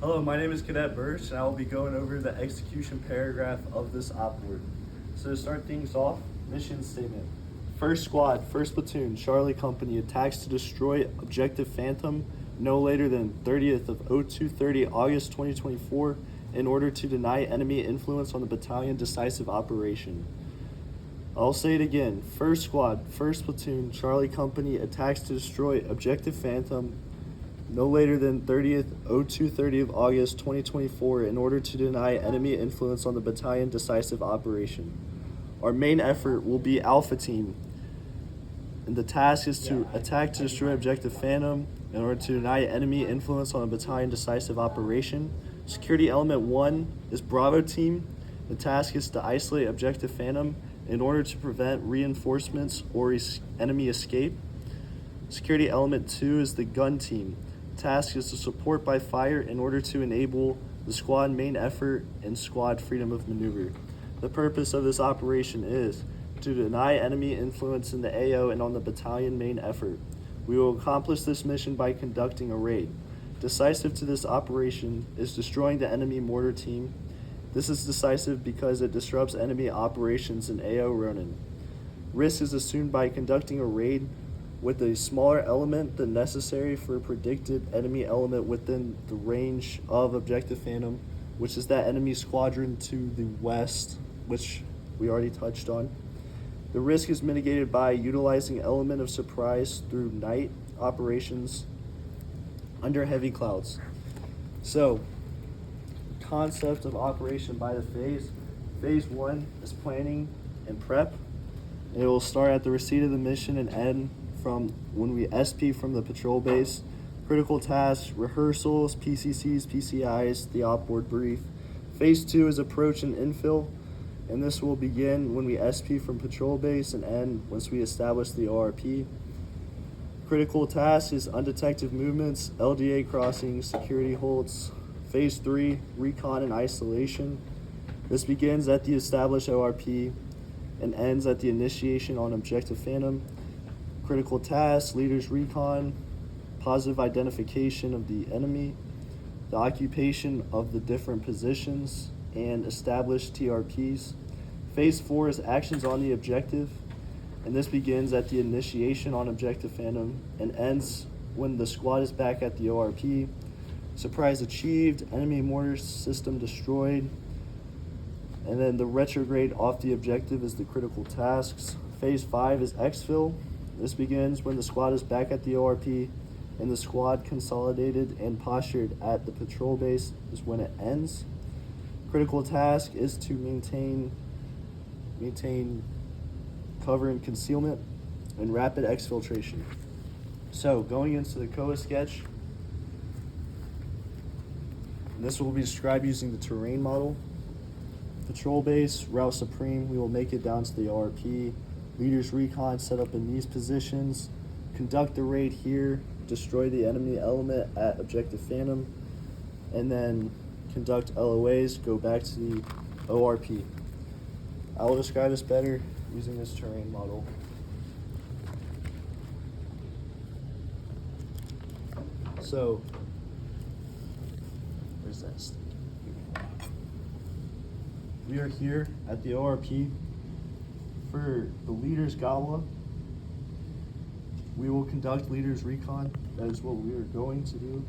Hello, my name is Cadet Birch, and I will be going over the execution paragraph of this OPORD. So to start things off, mission statement. First Squad, 1st Platoon, Charlie Company attacks to destroy Objective Phantom no later than 30th of 0230 August 2024 in order to deny enemy influence on the battalion decisive operation. I'll say it again. First Squad, 1st Platoon, Charlie Company attacks to destroy Objective Phantom no later than 30th 0230 of August 2024 in order to deny enemy influence on the battalion decisive operation. Our main effort will be Alpha Team, and the task is to attack to destroy Objective Phantom in order to deny enemy influence on a battalion decisive operation. Security Element 1 is Bravo Team. The task is to isolate Objective Phantom in order to prevent reinforcements or enemy escape. Security Element 2 is the Gun Team. The task is to support by fire in order to enable the squad main effort and squad freedom of maneuver. The purpose of this operation is to deny enemy influence in the AO and on the battalion main effort. We will accomplish this mission by conducting a raid. Decisive to this operation is destroying the enemy mortar team. This is decisive because it disrupts enemy operations in AO Ronin. Risk is assumed by conducting a raid with a smaller element than necessary for a predicted enemy element within the range of Objective Phantom, which is that enemy squadron to the west, which we already touched on. The risk is mitigated by utilizing element of surprise through night operations under heavy clouds. So, concept of operation by the phase. Phase 1 is planning and prep. And it will start at the receipt of the mission and end from when we SP from the patrol base. Critical tasks, rehearsals, PCCs, PCIs, the OPORD brief. Phase 2 is approach and infill, and this will begin when we SP from patrol base and end once we establish the ORP. Critical tasks is undetected movements, LDA crossings, security holds. Phase 3, recon and isolation. This begins at the established ORP and ends at the initiation on Objective Phantom. Critical tasks, leaders recon, positive identification of the enemy, the occupation of the different positions, and established TRPs. Phase 4 is actions on the objective, and this begins at the initiation on Objective Phantom and ends when the squad is back at the ORP. Surprise achieved, enemy mortar system destroyed, and then the retrograde off the objective is the critical tasks. Phase 5 is exfil. This begins when the squad is back at the ORP and the squad consolidated and postured at the patrol base is when it ends. Critical task is to maintain cover and concealment and rapid exfiltration. So going into the COA sketch, this will be described using the terrain model. Patrol base, route supreme, we will make it down to the ORP. Leaders recon set up in these positions. Conduct the raid here, destroy the enemy element at Objective Phantom, and then conduct LOAs, go back to the ORP. I will describe this better using this terrain model. So, where's that stick? We are here at the ORP. For the leaders gala, we will conduct leaders recon. That is what we are going to do.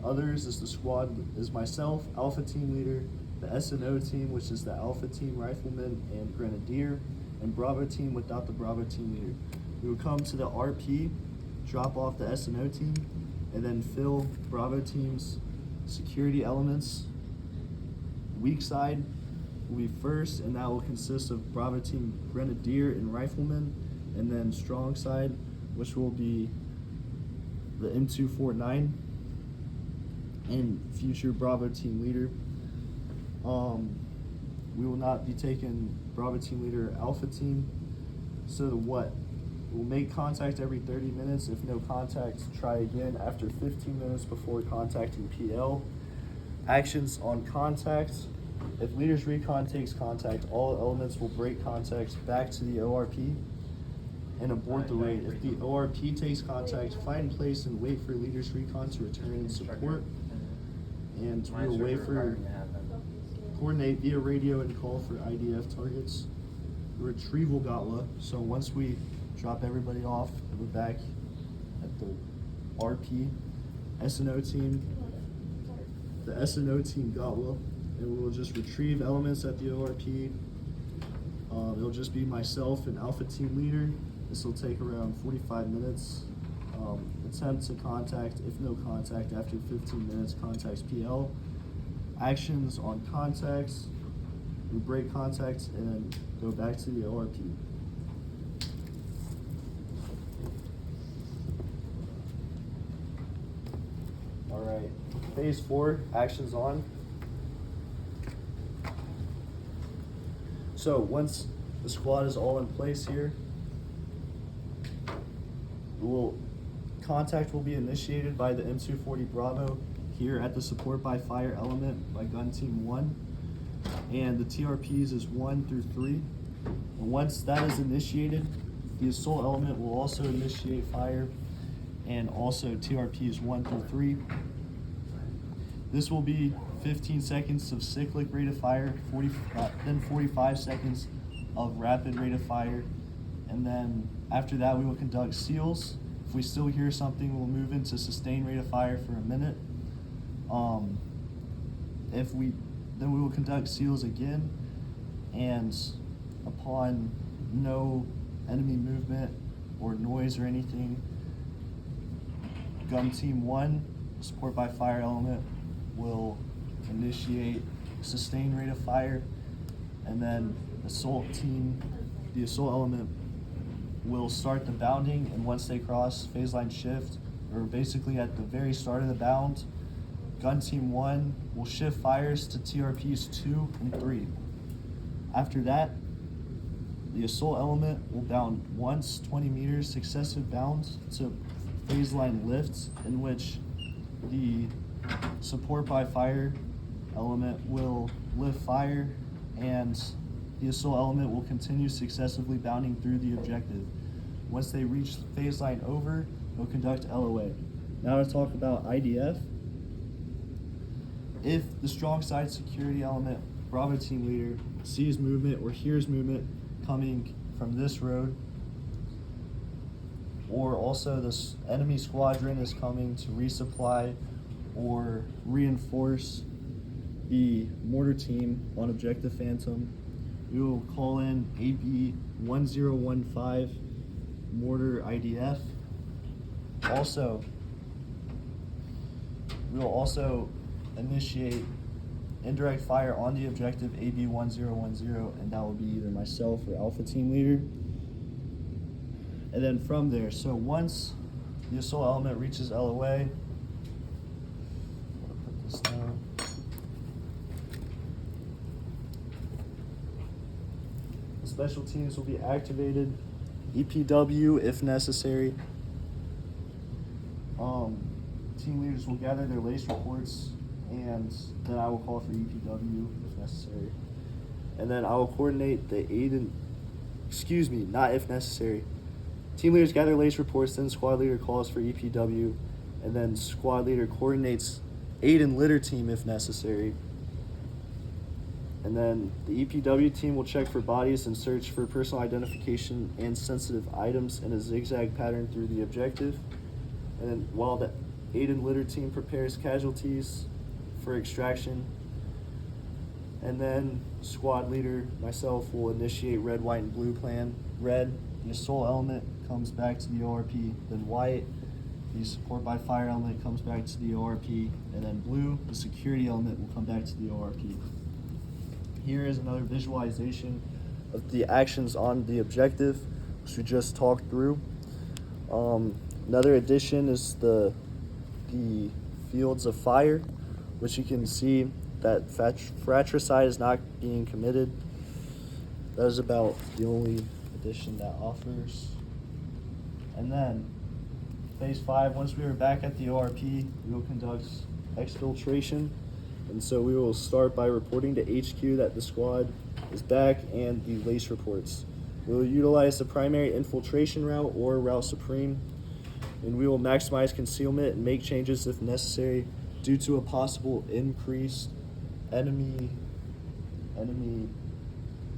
Others is the squad is myself, Alpha Team Leader, the SNO team, which is the Alpha Team Rifleman and Grenadier, and Bravo Team without the Bravo Team Leader. We will come to the RP, drop off the SNO team, and then fill Bravo Team's security elements. Weak side will be first, and that will consist of Bravo Team Grenadier and Rifleman, and then strong side, which will be the M249 and future Bravo Team Leader. We will not be taking Bravo Team Leader Alpha Team. So what? We'll make contact every 30 minutes. If no contact, try again after 15 minutes before contacting PL. Actions on contact. If Leaders Recon takes contact, all elements will break contact back to the ORP and abort the raid. If the ORP takes contact, find place and wait for Leaders Recon to return and support. and we'll wait for coordinate via radio and call for IDF targets. The retrieval gotla. So once we drop everybody off, we're back at the RP S&O team. The S&O team gotla, and we'll just retrieve elements at the ORP. It'll just be myself and Alpha Team Leader. This will take around 45 minutes. Attempt to contact, if no contact after 15 minutes, contacts PL. Actions on contacts, we break contacts and then go back to the ORP. All right, phase 4, actions on. So once the squad is all in place here, contact will be initiated by the M240 Bravo here at the support by fire element by gun team 1, and the TRPs is 1 through 3. And once that is initiated, the assault element will also initiate fire, and also TRPs 1 through 3. This will be 15 seconds of cyclic rate of fire, then 45 seconds of rapid rate of fire, and then after that we will conduct seals. If we still hear something, we'll move into sustained rate of fire for a minute. Then we will conduct seals again, and upon no enemy movement or noise or anything, gun team 1, support by fire element, will initiate sustained rate of fire, and then the assault element will start the bounding, and once they cross phase line shift, or basically at the very start of the bound, gun team 1 will shift fires to TRPs 2 and 3. After that, the assault element will bound once 20 meters successive bounds to phase line lifts, in which the support by fire element will lift fire, and the assault element will continue successively bounding through the objective. Once they reach phase line over, they'll conduct LOA. Now to talk about IDF. If the strong side security element, Bravo team leader, sees movement or hears movement coming from this road, or also this enemy squadron is coming to resupply or reinforce the mortar team on Objective Phantom, we will call in AB 1015 mortar IDF. We will also initiate indirect fire on the objective AB 1010, and that will be either myself or Alpha Team Leader. And then from there, so once the assault element reaches LOA, I'm gonna put this down. The special teams will be activated, EPW if necessary. Team leaders will gather their lace reports, and then I will call for EPW if necessary. And then I will coordinate the not if necessary. Team leaders gather lace reports, then squad leader calls for EPW, and then squad leader coordinates aid and litter team if necessary. And then the EPW team will check for bodies and search for personal identification and sensitive items in a zigzag pattern through the objective. And then while the aid and litter team prepares casualties for extraction, and then squad leader, myself, will initiate red, white, and blue plan. Red, the assault element comes back to the ORP, then white, the support by fire element comes back to the ORP, and then blue, the security element will come back to the ORP. Here is another visualization of the actions on the objective, which we just talked through. Another addition is the fields of fire, which you can see that fratricide is not being committed. That is about the only addition that offers. And then phase 5, once we are back at the ORP, we will conduct exfiltration. And so we will start by reporting to HQ that the squad is back and the lace reports. We will utilize the primary infiltration route or route supreme, and we will maximize concealment and make changes if necessary due to a possible increased enemy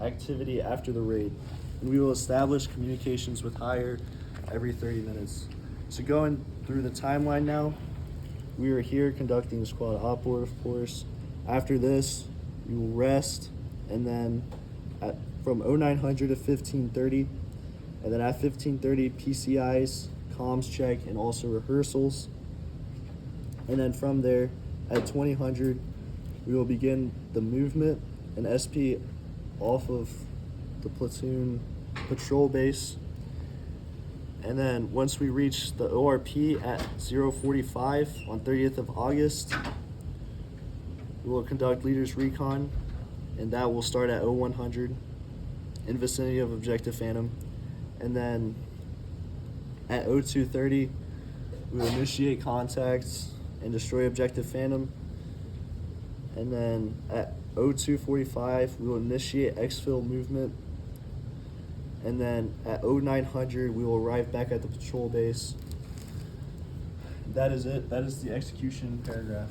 activity after the raid. And we will establish communications with higher every 30 minutes. So going through the timeline now, we are here conducting the squad OPORD, of course. After this, we will rest, and then from 0900 to 1530, and then at 1530, PCIs, comms check, and also rehearsals. And then from there, at 2000, we will begin the movement and SP off of the platoon patrol base. And then once we reach the ORP at 045 on 30th of August, we will conduct leaders recon, and that will start at 0100 in vicinity of Objective Phantom. And then at 0230, we will initiate contacts and destroy Objective Phantom. And then at 0245, we will initiate exfil movement. And then at 0900, we will arrive back at the patrol base. That is it. That is the execution paragraph.